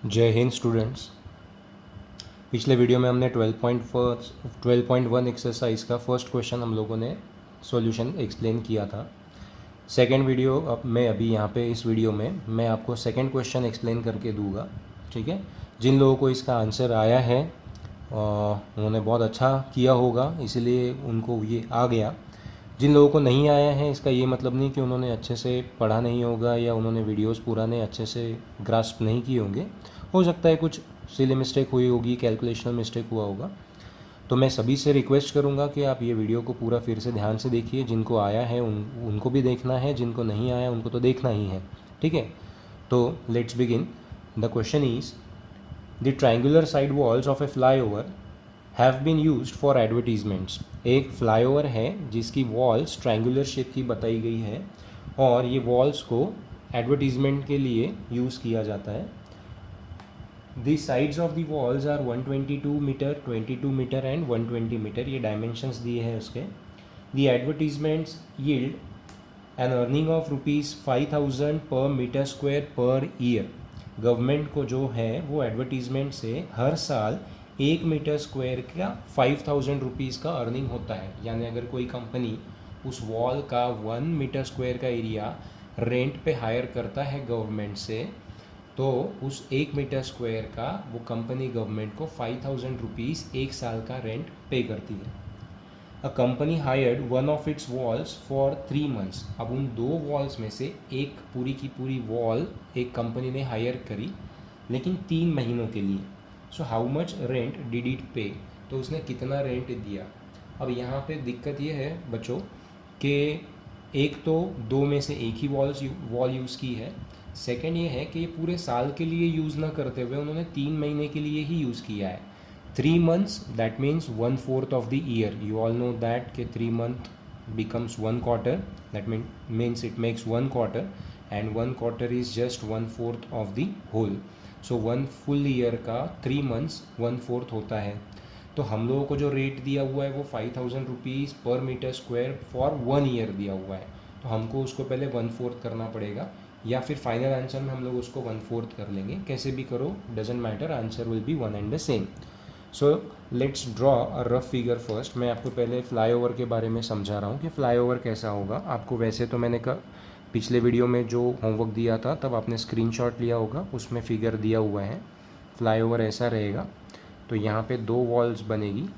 जय हिंद स्टूडेंट्स। पिछले वीडियो में हमने 12.1 एक्सरसाइज का फर्स्ट क्वेश्चन हम लोगों ने सॉल्यूशन एक्सप्लेन किया था। सेकंड वीडियो अब मैं अभी यहाँ पे इस वीडियो में मैं आपको सेकंड क्वेश्चन एक्सप्लेन करके दूंगा। ठीक है, जिन लोगों को इसका आंसर आया है उन्होंने बहुत अच्छा किया होगा, इसलिए उनको ये आ गया। जिन लोगों को नहीं आया है इसका ये मतलब नहीं कि उन्होंने अच्छे से पढ़ा नहीं होगा या उन्होंने वीडियोस पुराने अच्छे से ग्रास्प नहीं किए होंगे। हो सकता है कुछ सिली मिस्टेक हुई होगी, कैलकुलेशनल मिस्टेक हुआ होगा। तो मैं सभी से रिक्वेस्ट करूंगा कि आप ये वीडियो को पूरा फिर से ध्यान से देखिए। जिनको आया है उनको भी देखना है, जिनको नहीं आया उनको तो देखना ही है। ठीक है, तो let's begin. The question is the triangular side walls of a flyover have been used for advertisements. एक फ्लाईओवर है जिसकी वॉल्स ट्रायंगुलर शेप की बताई गई है और ये वॉल्स को एडवर्टीजमेंट के लिए यूज़ किया जाता है। The sides of the walls are 122 meter, 22 metre and 120 meter, ये डायमेंशंस दिए हैं उसके। The advertisements yield an earning of ₹5,000 per meter square per year. Government को जो है वो एडवर्टीजमेंट से हर साल 1 मीटर स्क्वायर का 5,000 रुपीज़ का अर्निंग होता है। यानी अगर कोई कंपनी उस वॉल का 1 मीटर स्क्वायर का एरिया रेंट पे हायर करता है गवर्नमेंट से, तो उस 1 मीटर स्क्वायर का वो कंपनी गवर्नमेंट को 5,000 रुपीज़ एक साल का रेंट पे करती है। A company hired one of its walls for 3 months. अब उन 2 वॉल्स में से एक पूरी की पूरी वॉल एक कंपनी ने हायर करी, लेकिन 3 महीनों के लिए। So how much rent did it पे, तो उसने कितना रेंट दिया। अब यहाँ पे दिक्कत ये है बच्चों कि एक तो 2 में से एक ही वॉल यूज़ की है। सेकंड ये है कि ये पूरे साल के लिए यूज़ ना करते हुए उन्होंने 3 महीने के लिए ही यूज़ किया है। 3 months, that means 1/4 of the year. You all know that कि 3 month becomes 1 quarter. That means it makes 1 quarter, and 1 quarter is just 1/4 of the whole. So 1 full year का 3 months 1/4 होता है। तो हम लोगों को जो रेट दिया हुआ है वो 5,000 रुपीज़ पर मीटर स्क्वायर फॉर 1 ईयर दिया हुआ है। तो हमको उसको पहले 1/4 करना पड़ेगा, या फिर फाइनल आंसर में हम लोग उसको 1/4 कर लेंगे। कैसे भी करो, doesn't matter, answer will be one and the same. So let's draw a rough figure first. मैं आपको पहले फ्लाईओवर के बारे में समझा रहा हूँ कि फ्लाईओवर कैसा होगा। आपको वैसे तो मैंने पिछले वीडियो में जो होमवर्क दिया था तब आपने स्क्रीनशॉट लिया होगा, उसमें फिगर दिया हुआ है। फ्लाईओवर ऐसा रहेगा। तो यहाँ पे 2 वॉल्स बनेगी।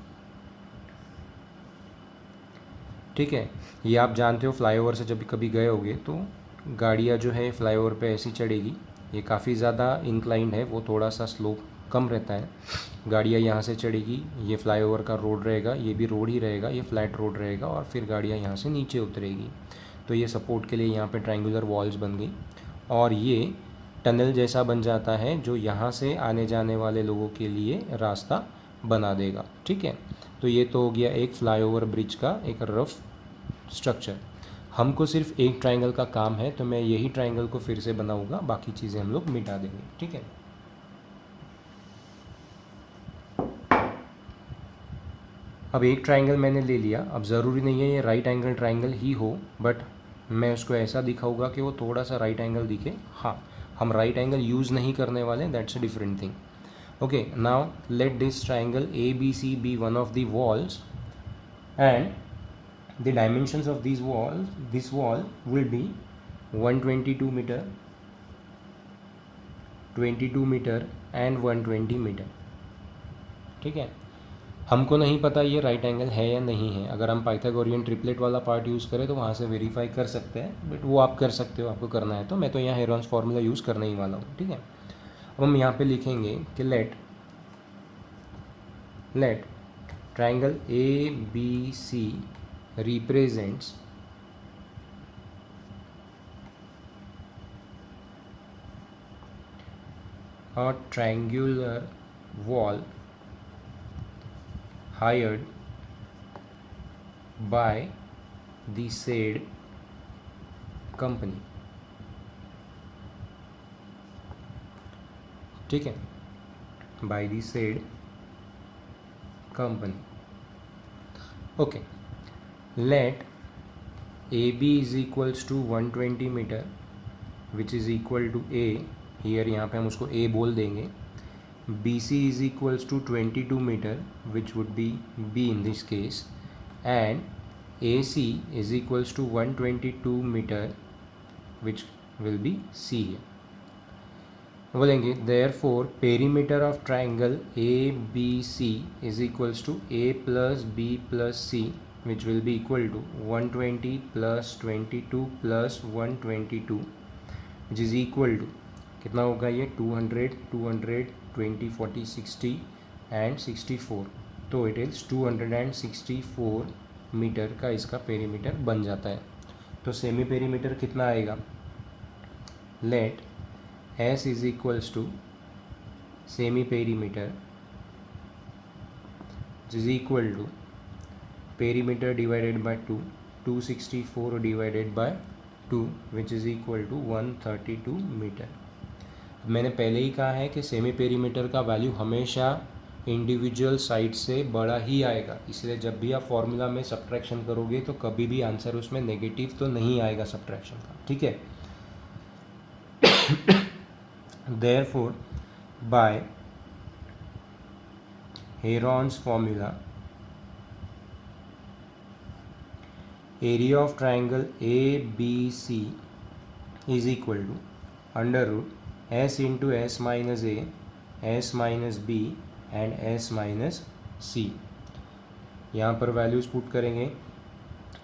ठीक है, ये आप जानते हो, फ्लाईओवर से जब कभी गए होगे तो गाड़ियाँ जो है फ्लाईओवर पे ऐसी चढ़ेगी। ये काफ़ी ज़्यादा इंक्लाइंड है, वो थोड़ा सा स्लोप कम रहता है। गाड़ियाँ यहाँ से चढ़ेगी, ये फ्लाईओवर का रोड रहेगा, ये भी रोड ही रहेगा, ये फ्लैट रोड रहेगा, और फिर गाड़ियाँ यहाँ से नीचे उतरेगी। तो ये सपोर्ट के लिए यहाँ पे ट्रायंगुलर वॉल्स बन गई, और ये टनल जैसा बन जाता है जो यहाँ से आने जाने वाले लोगों के लिए रास्ता बना देगा। ठीक है, तो ये तो हो गया एक फ्लाईओवर ब्रिज का एक रफ स्ट्रक्चर। हमको सिर्फ एक ट्रायंगल का काम है, तो मैं यही ट्रायंगल को फिर से बनाऊंगा, बाकी चीज़ें हम लोग मिटा देंगे। ठीक है, अब एक ट्रायंगल मैंने ले लिया। अब ज़रूरी नहीं है ये राइट एंगल ट्रायंगल ही हो, बट मैं उसको ऐसा दिखाऊंगा कि वो थोड़ा सा राइट एंगल दिखे। हाँ, हम राइट एंगल यूज़ नहीं करने वाले, that's a different thing. Okay, now let this triangle A B C be one of the walls, and the dimensions of this wall will be 122 meter, 22 metre and 120 metre. ठीक है, हमको नहीं पता ये right angle है या नहीं है। अगर हम पाइथागोरियन ट्रिपलेट वाला पार्ट यूज़ करें तो वहाँ से वेरीफाई कर सकते हैं, बट वो आप कर सकते हो, आपको करना है तो। मैं तो यहाँ हेरॉन्स फार्मूला यूज़ करने ही वाला हूँ। ठीक है, अब हम यहाँ पे लिखेंगे कि let triangle A B C represents a triangular wall hired by the said company। ठीक है, by the said company। okay, let AB is equals to 120 meter, which is equal to A, here यहाँ पे हम उसको ए बोल देंगे. BC is equals to 22 meter, which would be B in this case, and AC is equals to 122 meter, which will be C here. बोलेंगे therefore perimeter of triangle ABC is equals to A plus B plus C, which will be equal to 120 plus 22 plus 122, which is equal to कितना होगा ये 200, 200, 20, 40, 60 and 64. तो it is 264 metre का इसका perimeter बन जाता है. तो सेमी पेरीमीटर कितना आएगा? Let S is equals to semi perimeter is equal to perimeter divided by 2, 264 divided by 2, which is equal to 132 metre. मैंने पहले ही कहा है कि सेमी पेरीमीटर का वैल्यू हमेशा इंडिविजुअल साइड से बड़ा ही आएगा, इसलिए जब भी आप फॉर्मूला में सब्ट्रैक्शन करोगे तो कभी भी आंसर उसमें नेगेटिव तो नहीं आएगा सब्ट्रैक्शन का. ठीक है. Therefore by Heron's formula area of triangle ABC is equal to under root S into S minus A, S minus B and S minus C. यहाँ पर वैल्यूज़ पुट करेंगे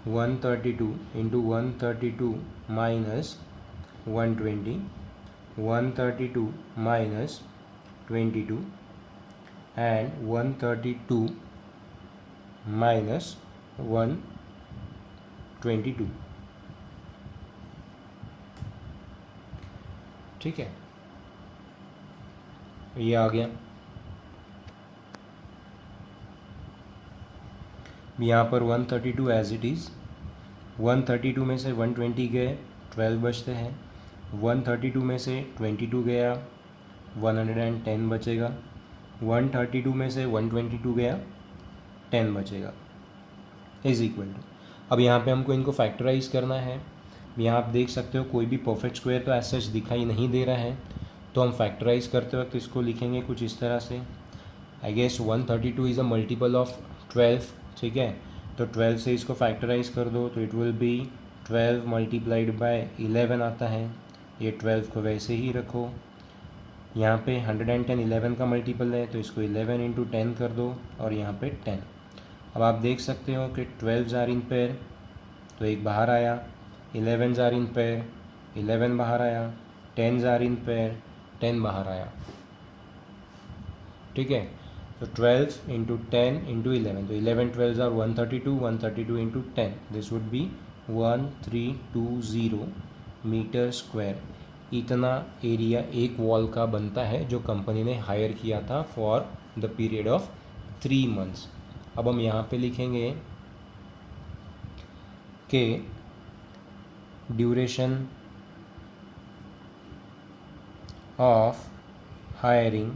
132 into 132 minus 120, 132 minus 22 and 132 minus 122. ठीक है, ये आ गया. यहाँ पर 132 as it is. 132 में से 120 गए, 12 बचते हैं. 132 में से 22 गया, 110 बचेगा. 132 में से 122 गया, 10 बचेगा, इज इक्वल टू. अब यहाँ पे हमको इनको फैक्टराइज करना है. यहाँ आप देख सकते हो कोई भी परफेक्ट स्क्वायर तो ऐसा दिखाई नहीं दे रहा है, तो हम फैक्टराइज करते वक्त इसको लिखेंगे कुछ इस तरह से. I guess 132 is a multiple of 12. ठीक है, तो 12 से इसको फैक्टराइज कर दो तो it will be 12 multiplied by 11 आता है. ये 12 को वैसे ही रखो. यहाँ पे 110 11 का मल्टीपल है, तो इसको 11 इंटू 10 कर दो और यहाँ पे 10. अब आप देख सकते हो कि 12 आर इन पेयर, तो एक बाहर आया. 11 आर इन पेयर, 11 बाहर आया. 10 आर इन पेयर, 10 बाहर आया. ठीक है, तो 12 इंटू 10 इंटू 11, तो 11 12 are 132, 132 into 10, this would be 1320 metre square. इतना एरिया एक वॉल का बनता है जो कंपनी ने हायर किया था for the period of 3 months. अब हम यहाँ पे लिखेंगे कि duration of hiring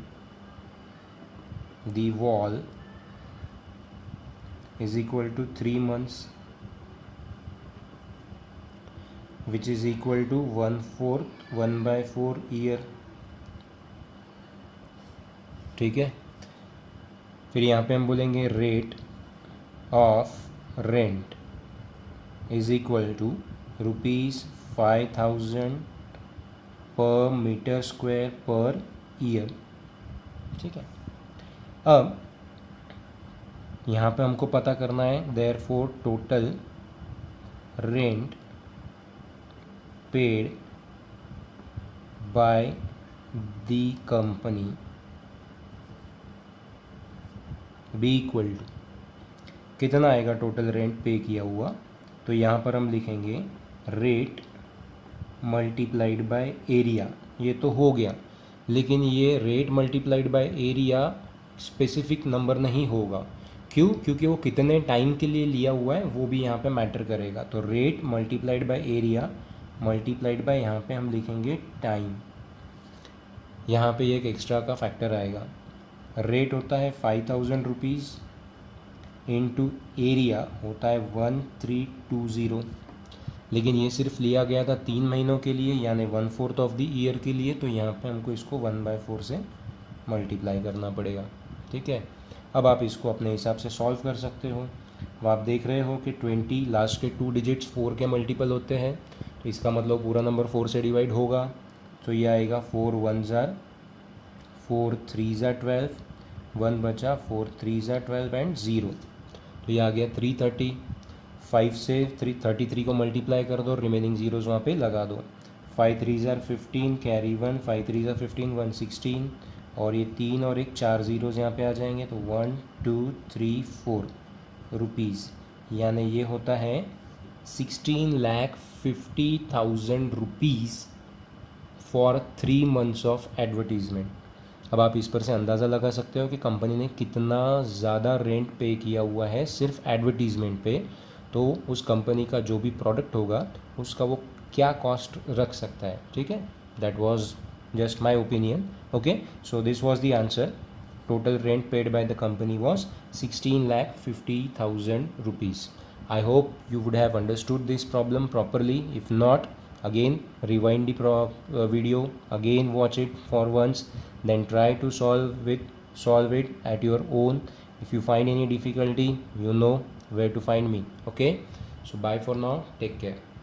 the wall is equal to 3 months, which is equal to 1/4 year. ठीक है, फिर यहाँ पे हम बोलेंगे rate of rent is equal to ₹5000 per meter square per year. ठीक है, अब यहाँ पे हमको पता करना है therefore total rent paid by the company be equal to कितना आएगा टोटल रेंट पे किया हुआ. तो यहाँ पर हम लिखेंगे रेट मल्टीप्लाइड बाय एरिया. ये तो हो गया, लेकिन ये rate multiplied by area specific number नहीं होगा. क्यों? क्योंकि वो कितने टाइम के लिए लिया हुआ है वो भी यहाँ पे मैटर करेगा. तो rate multiplied by area multiplied by यहाँ पे हम लिखेंगे टाइम. यहाँ पे एक एक्स्ट्रा का फैक्टर आएगा. रेट होता है 5000 रुपीज़ इंटू एरिया होता है 1320. लेकिन ये सिर्फ लिया गया था 3 महीनों के लिए, यानी 1/4 ऑफ द ईयर के लिए, तो यहाँ पे हमको इसको 1/4 से मल्टीप्लाई करना पड़ेगा। ठीक है, अब आप इसको अपने हिसाब से सॉल्व कर सकते हो। अब आप देख रहे हो कि 20 लास्ट के 2 डिजिट्स 4 के मल्टीपल होते हैं, तो इसका मतलब पूरा नंबर 4 से डिवाइड होगा, तो ये आएगा 4 1 जार 4 3 जार 12, 1 बचा 4 3 जार 12 एंड 0, तो ये आ गया 330। 5 से 333 को मल्टीप्लाई कर दो, रिमेनिंग जीरोज़ वहाँ पे लगा दो। 5 3 जार 15 कैरी 1, 5 3 जार 15 116, और ये 3 और एक 4 ज़ीरोज़ यहाँ पे आ जाएंगे, तो 1 2 3 4 रुपीज़, यानी ये होता है 16,50,000 rupees for 3 months of advertisement. अब आप इस पर से अंदाज़ा लगा सकते हो कि कंपनी ने कितना ज़्यादा रेंट पे किया हुआ है सिर्फ एडवर्टीज़मेंट पे, तो उस कंपनी का जो भी प्रोडक्ट होगा उसका वो क्या कॉस्ट रख सकता है। ठीक है, that was just my opinion. Okay, so this was the answer. Total rent paid by the company was 16,50,000 rupees. I hope you would have understood this problem properly. If not, again rewind the video, again watch it for once, then try to solve it at your own. If you find any difficulty, you know where to find me. Okay, so bye for now, take care.